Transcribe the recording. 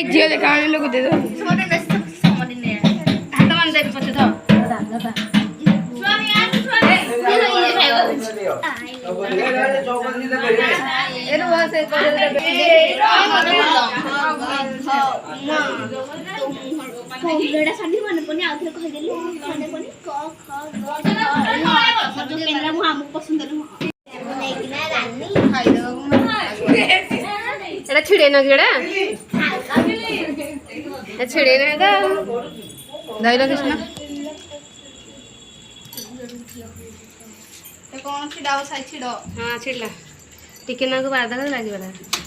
झील देखा लोग दे दो छिड़े ना गिड़ा छिड़े ना दही कृष्ण कौन छिड़ा हाँ छिड़ला टिके ना को बारदा लगे